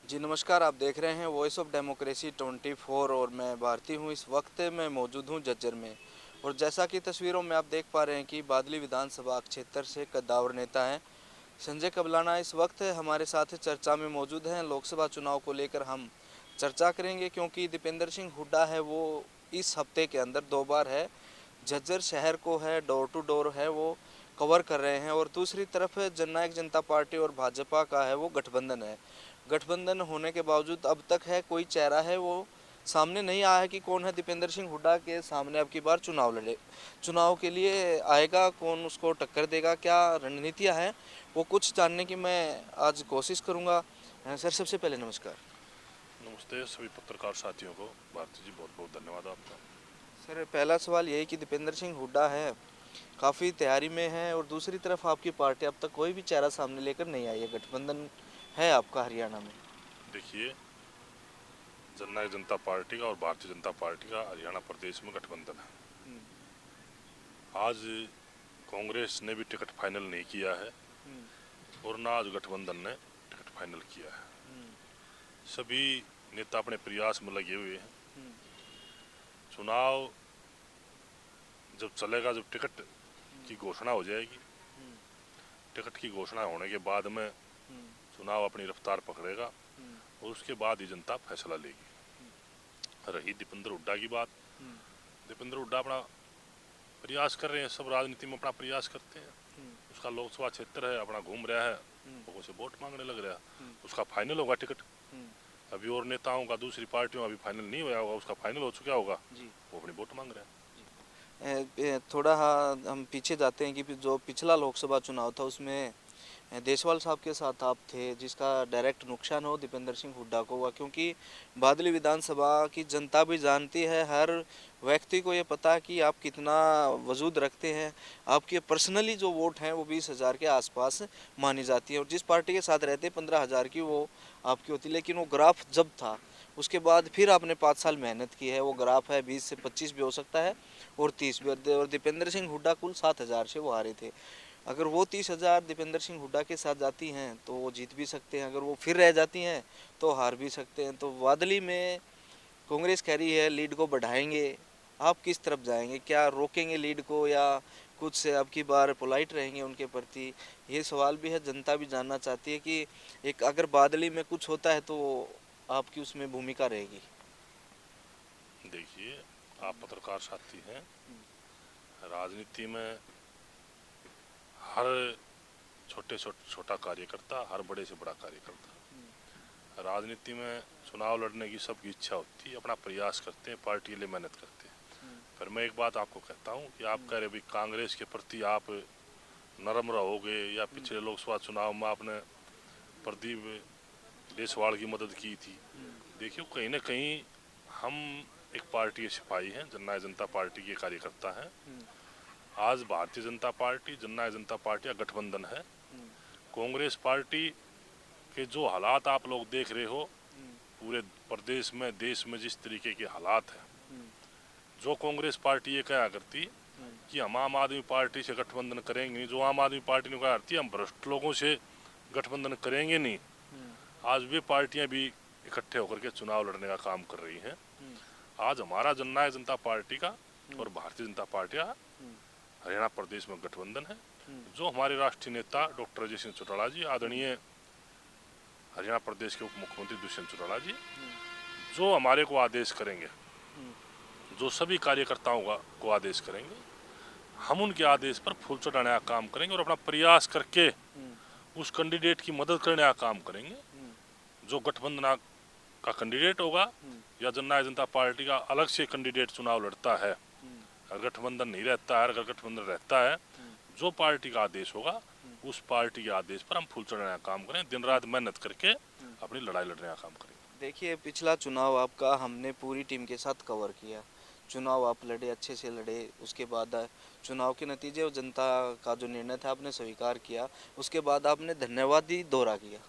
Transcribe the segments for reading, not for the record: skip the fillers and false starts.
जी नमस्कार, आप देख रहे हैं वॉइस ऑफ डेमोक्रेसी 24 और मैं भारती हूँ। इस वक्त मैं मौजूद हूँ झज्जर में। और जैसा कि तस्वीरों में आप देख पा रहे हैं कि बादली विधानसभा क्षेत्र से कद्दावर नेता हैं संजय कबलाना इस वक्त हमारे साथ चर्चा में मौजूद हैं। लोकसभा चुनाव को लेकर हम चर्चा करेंगे क्योंकि दीपेंद्र सिंह हुड्डा है वो इस हफ्ते के अंदर 2 बार है झज्जर शहर को है डोर टू डोर है वो कवर कर रहे हैं। और दूसरी तरफ जननायक जनता पार्टी और भाजपा का है वो गठबंधन है। गठबंधन होने के बावजूद अब तक है कोई चेहरा है वो सामने नहीं आया है कि कौन है दीपेंद्र सिंह हुड्डा के सामने अब की बार चुनाव लड़े। चुनाव के लिए आएगा कौन, उसको टक्कर देगा, क्या रणनीतियां हैं, वो कुछ जानने की मैं आज कोशिश करूंगा। सर सबसे पहले नमस्कार। नमस्ते सभी पत्रकार साथियों को। भारती जी बहुत बहुत धन्यवाद आपका। सर पहला सवाल यही कि दीपेंद्र सिंह हुड्डा है काफ़ी तैयारी में है और दूसरी तरफ आपकी पार्टी अब तक कोई भी चेहरा सामने लेकर नहीं आई है, गठबंधन है आपका हरियाणा में। देखिए, जननायक जनता पार्टी का और भारतीय जनता पार्टी का हरियाणा प्रदेश में गठबंधन है। हम्म, आज कांग्रेस ने भी टिकट फाइनल नहीं किया है हम्म, और ना आज गठबंधन ने टिकट फाइनल किया है। हम्म, सभी नेता अपने प्रयास में लगे हुए हैं। हम्म, चुनाव जब चलेगा, जब टिकट हम्म, की घोषणा हो जाएगी, हम्म, टिकट की घोषणा होने के बाद में हम्म, चुनाव अपनी रफ्तार पकड़ेगा हम्म, और उसके बाद ही जनता फैसला लेगी। रही दीपेंद्र हुड्डा की बात, हम्म, दीपेंद्र हुड्डा अपना प्रयास कर रहे हैं। सब राजनीति में अपना प्रयास करते हैं। हम्म, उसका लोकसभा क्षेत्र है, अपना घूम रहा है, हम्म, लोगों से वोट मांगने लग रहा है। हम्म, उसका फाइनल होगा टिकट। हम्म, अभी और नेताओं का दूसरी पार्टियों अभी फाइनल नहीं हुआ होगा, उसका फाइनल हो चुका होगा। जी। वो अपनी वोट मांग रहे हैं। थोड़ा हम पीछे जाते हैं कि जो पिछला लोकसभा चुनाव था उसमें देसवाल साहब के साथ आप थे जिसका डायरेक्ट नुकसान हो दीपेंद्र सिंह हुड्डा को हुआ, क्योंकि बादली विधानसभा की जनता भी जानती है, हर व्यक्ति को ये पता है कि आप कितना वजूद रखते हैं। आपके पर्सनली जो वोट हैं वो 20,000 के आसपास मानी जाती है और जिस पार्टी के साथ रहते 15,000 की वो आपकी होती। लेकिन वो ग्राफ जब था उसके बाद फिर आपने 5 साल मेहनत की है, वो ग्राफ है 20 से 25 भी हो सकता है और 30 भी। और दीपेंद्र सिंह हुड्डा कुल 7,000 से वो हारे थे। अगर वो 30,000 दीपेंद्र सिंह हुड्डा के साथ जाती हैं तो वो जीत भी सकते हैं, अगर वो फिर रह जाती हैं तो हार भी सकते हैं। तो वादली में कांग्रेस कह रही है लीड को बढ़ाएंगे, आप किस तरफ जाएंगे, क्या रोकेंगे लीड को या कुछ से अब की बार पोलाइट रहेंगे उनके प्रति? ये सवाल भी है, जनता भी जानना चाहती है कि एक अगर बादली में कुछ होता है तो आपकी उसमें भूमिका रहेगी। देखिए, आप पत्रकार साथी हैं। राजनीति में हर छोटे छोटा कार्यकर्ता, हर बड़े से बड़ा कार्यकर्ता राजनीति में चुनाव लड़ने की सबकी इच्छा होती है, अपना प्रयास करते हैं, पार्टी के लिए मेहनत करते हैं। पर मैं एक बात आपको कहता हूँ कि आप कह रहे भी कांग्रेस के प्रति आप नरम रहोगे, या पिछले लोकसभा चुनाव में आपने प्रदीप देशवाल की मदद की थी। देखिए, कहीं ना कहीं हम एक पार्टी के सिपाही हैं, जननायक जनता पार्टी के कार्यकर्ता हैं। आज भारतीय जनता पार्टी, जननायक जनता पार्टी का गठबंधन है। कांग्रेस पार्टी के जो हालात आप लोग देख रहे हो पूरे प्रदेश में, देश में जिस तरीके के हालात हैं, जो कांग्रेस पार्टी ये कहा करती कि हम आम आदमी पार्टी से गठबंधन करेंगे नहीं, जो आम आदमी पार्टी ने कहा करती हम भ्रष्ट लोगों से गठबंधन करेंगे नहीं, आज वे पार्टियां भी इकट्ठे होकर के चुनाव लड़ने का काम कर रही हैं। आज हमारा जननायक जनता पार्टी का और भारतीय जनता पार्टी का हरियाणा प्रदेश में गठबंधन है। जो हमारे राष्ट्रीय नेता डॉक्टर अजय सिंह चौटाला जी, आदरणीय हरियाणा प्रदेश के उप मुख्यमंत्री दुष्यंत चौटाला जी, जो हमारे को आदेश करेंगे, जो सभी कार्यकर्ताओं को आदेश करेंगे, हम उनके आदेश पर फूल चढ़ाने का काम करेंगे और अपना प्रयास करके उस कैंडिडेट की मदद करने का काम करेंगे जो गठबंधन का कैंडिडेट होगा या जननायक जनता पार्टी का अलग से कैंडिडेट चुनाव लड़ता है। अगर गठबंधन नहीं रहता है, अगर गठबंधन रहता है, जो पार्टी का आदेश होगा उस पार्टी के आदेश पर हम फूल चढ़ाने का काम करें, दिन रात मेहनत करके अपनी लड़ाई लड़ने का काम करें। देखिए पिछला चुनाव आपका हमने पूरी टीम के साथ कवर किया। चुनाव आप लड़े, अच्छे से लड़े, उसके बाद चुनाव के नतीजे और जनता का जो निर्णय था आपने स्वीकार किया, उसके बाद आपने धन्यवादी दौरा किया।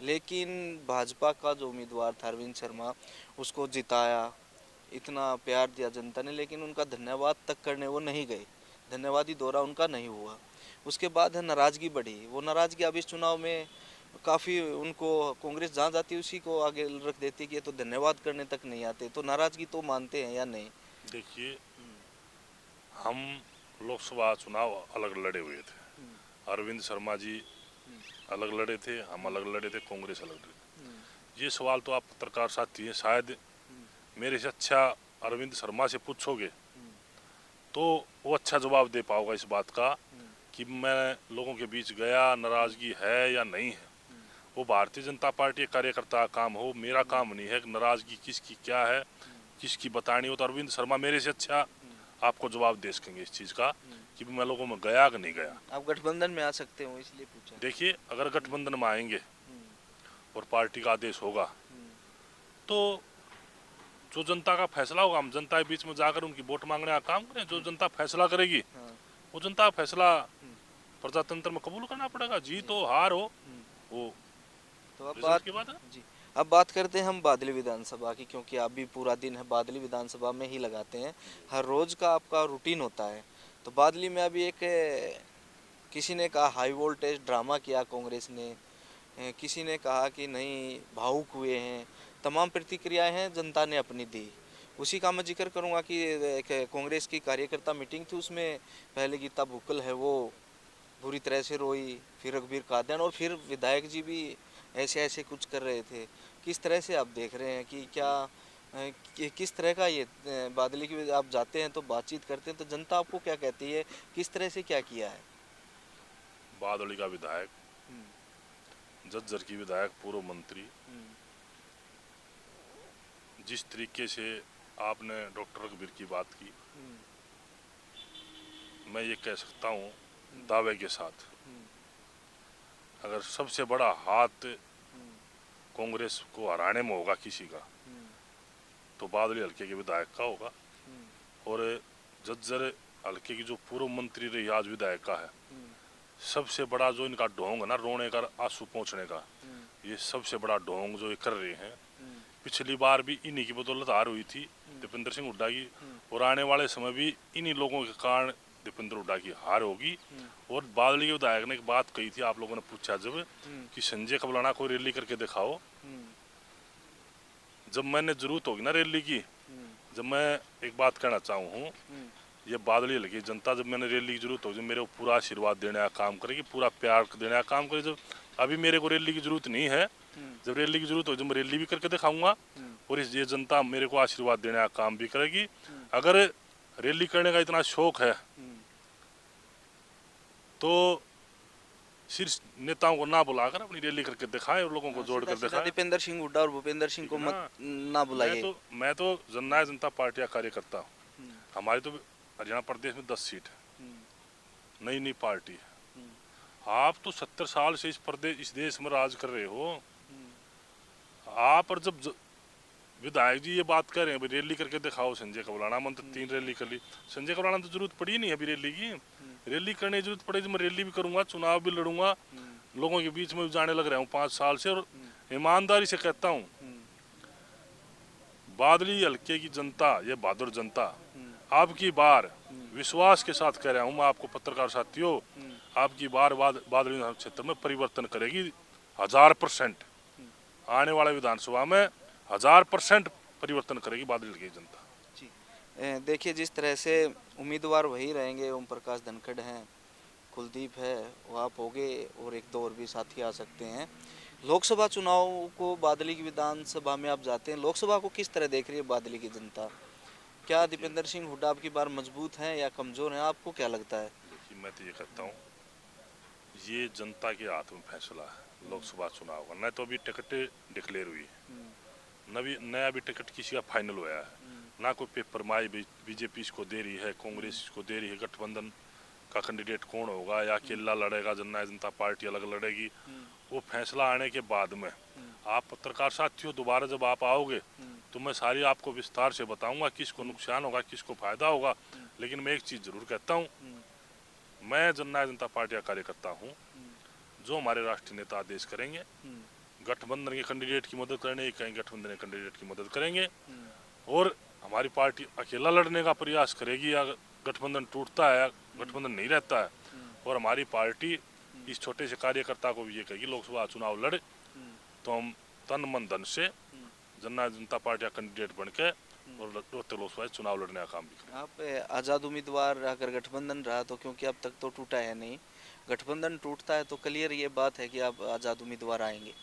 लेकिन भाजपा का जो उम्मीदवार था अरविंद शर्मा, उसको जिताया, इतना प्यार दिया जनता ने, लेकिन उनका धन्यवाद तक करने वो नहीं गए, धन्यवादी दौरा उनका नहीं हुआ। उसके बाद है नाराज़गी बढ़ी, वो नाराज़गी अब इस चुनाव में काफ़ी उनको कांग्रेस जहाँ जाती है उसी को आगे रख देती है कि ये तो धन्यवाद करने तक नहीं आते, तो नाराजगी तो मानते हैं या नहीं? देखिए, हम लोकसभा चुनाव अलग लड़े हुए थे। अरविंद शर्मा जी अलग लड़े थे, हम अलग लड़े थे, कांग्रेस अलग लड़े। ये सवाल तो आप पत्रकार साथी हैं, शायद मेरे से अच्छा अरविंद शर्मा से पूछोगे तो वो अच्छा जवाब दे पाओगा इस बात का कि मैं लोगों के बीच गया, नाराजगी है या नहीं है। वो भारतीय जनता पार्टी के कार्यकर्ता का काम हो, मेरा काम नहीं है कि नाराजगी किसकी क्या है, किसकी बतानी हो। तो अरविंद शर्मा मेरे से अच्छा आपको जवाब दे सकेंगे इस चीज़ का कि मैं लोगों में गया कि नहीं गया। आप गठबंधन में आ सकते हो इसलिए पूछा। देखिए, अगर गठबंधन में आएंगे और पार्टी का आदेश होगा तो जो जनता का फैसला होगा, हम जनता के बीच में जाकर उनकी वोट मांगने का काम करें। जो जनता फैसला करेगी हाँ। वो जनता का फैसला प्रजातंत्र में कबूल करना पड़ेगा। जीत हो हार हो वो तो अब रिजल्ट बात, की बात है। जी, अब बात करते हैं हम बादली विधानसभा की, क्योंकि आप भी पूरा दिन है बादली विधानसभा में ही लगाते हैं, हर रोज का आपका रूटीन होता है। तो बादली में अभी एक किसी ने कहा हाई वोल्टेज ड्रामा किया कांग्रेस ने, किसी ने कहा कि नहीं भावुक हुए हैं, तमाम प्रतिक्रियाएं हैं जनता ने अपनी दी। उसी का मैं जिक्र करूंगा कि एक कांग्रेस की कार्यकर्ता मीटिंग थी, उसमें पहले गीता भुक्कल है वो बुरी तरह से रोई, फिर रघुवीर कादयान और फिर विधायक जी भी ऐसे ऐसे कुछ कर रहे थे। किस तरह से आप देख रहे हैं कि क्या किस तरह का ये बादली की आप जाते हैं तो बातचीत करते हैं तो जनता आपको क्या कहती है, किस तरह से क्या किया है? बादली का विधायक, झज्जर की विधायक, पूर्व मंत्री, जिस तरीके से आपने डॉक्टर रघुवीर की बात की, मैं ये कह सकता हूँ दावे के साथ, अगर सबसे बड़ा हाथ कांग्रेस को हराने में होगा किसी का तो बादली हल्के के विधायक का होगा। और झज्जर हल्के की जो पूर्व मंत्री रही आज विधायक का है, सबसे बड़ा जो इनका ढोंग है ना, रोने का आंसू पहुंचने का, ये सबसे बड़ा ढोंग जो ये कर रहे हैं। पिछली बार भी इन्हीं की बदौलत हार हुई थी दीपेंद्र सिंह हुड्डा की, और आने वाले समय भी इन्हीं लोगों के कारण दीपेंद्र हुड्डा की हार होगी। और बादली के विधायक ने एक बात कही थी, आप लोगों ने पूछा जब कि संजय कबलाना कोई रैली करके दिखाओ। जब मैंने जरूरत होगी ना रैली की, जब मैं एक बात कहना चाहूँ, ये बादली हल्की जनता जब मैंने रैली की जरूरत होगी, जब मेरे को पूरा आशीर्वाद देने का काम करेगी, पूरा प्यार देने का काम करेगी। जब अभी मेरे को रैली की जरूरत नहीं है, जब रैली की जरूरत होगी जब मैं रैली भी करके दिखाऊंगा और ये जनता मेरे को आशीर्वाद देने का काम भी करेगी। अगर रैली करने का इतना शौक है तो शीर्ष नेताओं को ना बुलाकर अपनी रैली करके दिखाएं और लोगों को जोड़ कर दिखाएं। दीपेंद्र सिंह हुड्डा और भूपेंद्र सिंह को मत ना बुलाइए। मैं तो जननायक जनता पार्टी का कार्यकर्ता हूँ। हमारी तो हरियाणा प्रदेश में 10 सीट है, नई नई पार्टी है। आप तो 70 साल से इस देश में राज कर रहे हो। आप और जब विधायक जी ये बात कर रहे हैं रैली करके दिखाओ संजय कबलाना, मन तो 3 रैली कर ली, संजय कबलाना तो जरूरत पड़ी नहीं है अभी रैली की। रैली करने की जरूरत पड़े तो मैं रैली भी करूंगा, चुनाव भी लड़ूंगा, लोगों के बीच में भी जाने लग रहा हूँ 5 साल से। और ईमानदारी से कहता हूँ, बादली हल्के की जनता, ये बहादुर जनता आपकी बार विश्वास के साथ कह रहा हूँ मैं आपको पत्रकार साथियों, आपकी बार बादली क्षेत्र में परिवर्तन करेगी 1000%। आने वाले विधानसभा में 1000% परिवर्तन करेगी बादली हल्के की जनता। जी, देखिए जिस तरह से उम्मीदवार वही रहेंगे, ओम प्रकाश धनखड़ हैं, कुलदीप है, वो आप होगे और एक दो और भी साथी आ सकते हैं। लोकसभा चुनाव को बादली की विधानसभा में आप जाते हैं, लोकसभा को किस तरह देख रही है बादली की जनता? क्या दीपेंद्र सिंह हुड्डा आपकी बार मजबूत हैं या कमजोर हैं, आपको क्या लगता है? देखिए, मैं तो ये कहता हूँ ये जनता के हाथ में फैसला है लोकसभा चुनाव का। न तो अभी टिकट डिक्लेयर हुई है, नया अभी टिकट किसी का फाइनल हुआ है, ना कोई पेपर माई बीजेपी इसको दे रही है, कांग्रेस इसको दे रही है, गठबंधन का कैंडिडेट कौन होगा या अकेला लड़ेगा, जननायक जनता पार्टी अलग लड़ेगी, वो फैसला आने के बाद में आप पत्रकार साथियों दोबारा जब आप आओगे तो मैं सारी आपको विस्तार से बताऊंगा किसको नुकसान होगा किसको फायदा होगा। लेकिन मैं एक चीज जरूर कहता हूँ, मैं जननायक जनता पार्टी का कार्यकर्ता हूँ। जो हमारे राष्ट्रीय नेता आदेश करेंगे, गठबंधन के कैंडिडेट की मदद करने, कहीं गठबंधन के कैंडिडेट की मदद करेंगे। और हमारी पार्टी अकेला लड़ने का प्रयास करेगी या गठबंधन टूटता है, गठबंधन नहीं रहता है और हमारी पार्टी इस छोटे से कार्यकर्ता को भी ये कहेगी लोकसभा चुनाव लड़े तो हम तन मन धन से जनता पार्टी का कैंडिडेट बन के और रोहतक लोकसभा चुनाव लड़ने का काम भी करें। आप आज़ाद उम्मीदवार अगर गठबंधन रहा तो, क्योंकि अब तक तो टूटा है नहीं, गठबंधन टूटता है तो क्लियर ये बात है कि आप आज़ाद उम्मीदवार आएंगे।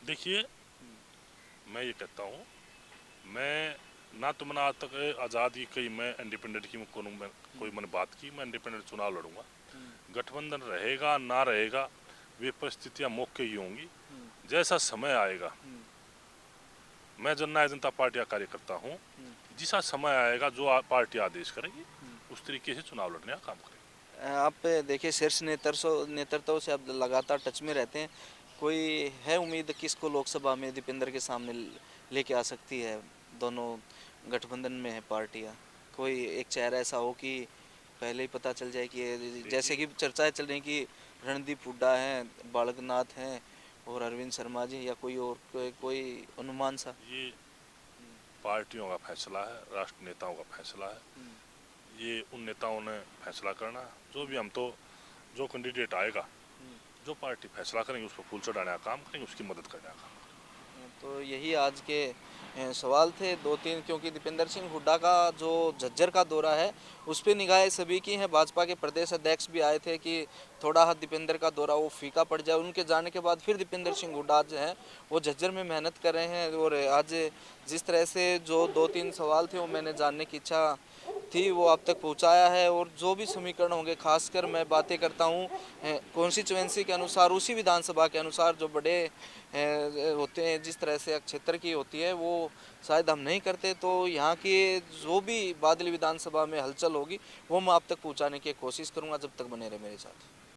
देखिए मैं ये कहता हूँ, मैं ना तो मैंने आज तक आज़ादी कही मैं इंडिपेंडेंट की कोई मैंने बात की मैं इंडिपेंडेंट चुनाव लड़ूंगा। गठबंधन रहेगा ना रहेगा वे परिस्थितियाँ मौके ही होंगी, जैसा समय आएगा। मैं जनता पार्टी का कार्यकर्ता हूँ, जैसा समय आएगा जो पार्टी आदेश करेगी उस तरीके से चुनाव लड़ने का काम करेंगे। आप देखिए शीर्ष नेतृत्व से आप लगातार टच में रहते हैं, कोई है उम्मीद किसको लोकसभा में दीपेंद्र के सामने लेके आ सकती है? दोनों गठबंधन में है पार्टियां, कोई एक चेहरा ऐसा हो कि पहले ही पता चल जाए कि जैसे कि चर्चाएं चल रही कि रणदीप हुड्डा हैं, बालकनाथ हैं और अरविंद शर्मा जी, या कोई और कोई अनुमान सा? ये पार्टियों का फैसला है, राष्ट्र नेताओं का फैसला है, ये उन नेताओं ने फैसला करना है। जो भी हम तो जो कैंडिडेट आएगा जो पार्टी फैसला करेंगे उस पर फूल चढ़ाने का काम करेंगे, उसकी मदद करने का काम। तो यही आज के सवाल थे दो तीन, क्योंकि दीपेंद्र सिंह हुड्डा का जो झज्जर का दौरा है उस पर निगाहें सभी की हैं। भाजपा के प्रदेश अध्यक्ष भी आए थे कि थोड़ा हाथ दीपेंद्र का दौरा वो फीका पड़ जाए, उनके जाने के बाद फिर दीपेंद्र सिंह हुड्डा जो हैं वो झज्जर में मेहनत कर रहे हैं। और आज जिस तरह से जो दो तीन सवाल थे वो मैंने जानने की इच्छा थी वो आप तक पहुंचाया है। और जो भी समीकरण होंगे, खासकर मैं बातें करता हूं कॉन्स्टिट्यूएंसी के अनुसार, उसी विधानसभा के अनुसार जो बड़े होते हैं, जिस तरह से क्षेत्र की होती है वो शायद हम नहीं करते। तो यहाँ की जो भी बादली विधानसभा में हलचल होगी वो मैं आप तक पहुँचाने की कोशिश करूँगा। जब तक बने रहे मेरे साथ।